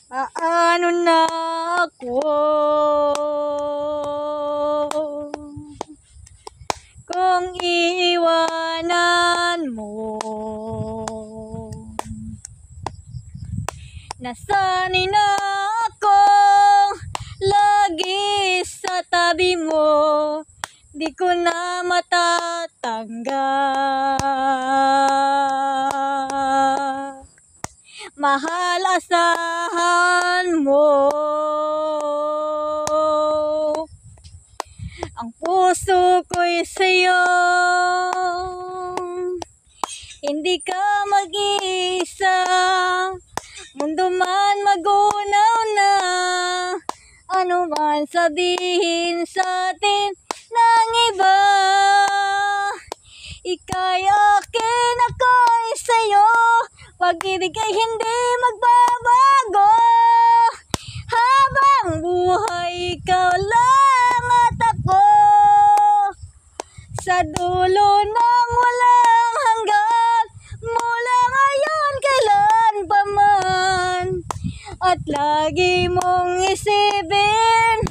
Aano na ako kung iiwanan mo? Nasanay na akong lagi sa tabi mo, di ko na matatanggap. Mahal, asahan mo. Ang puso ko'y sa'yo. Hindi ka mag-iisa. Mundo man magunaw na, ano man sabihin sa atin ng iba, ika'y akin, ako'y sa'yo. Pag-ibig ay hindi magbabago. Habang buhay, ikaw lang at ako. Sa dulo ng walang hanggan, mula ngayon kailan pa man. At lagi mong isipin,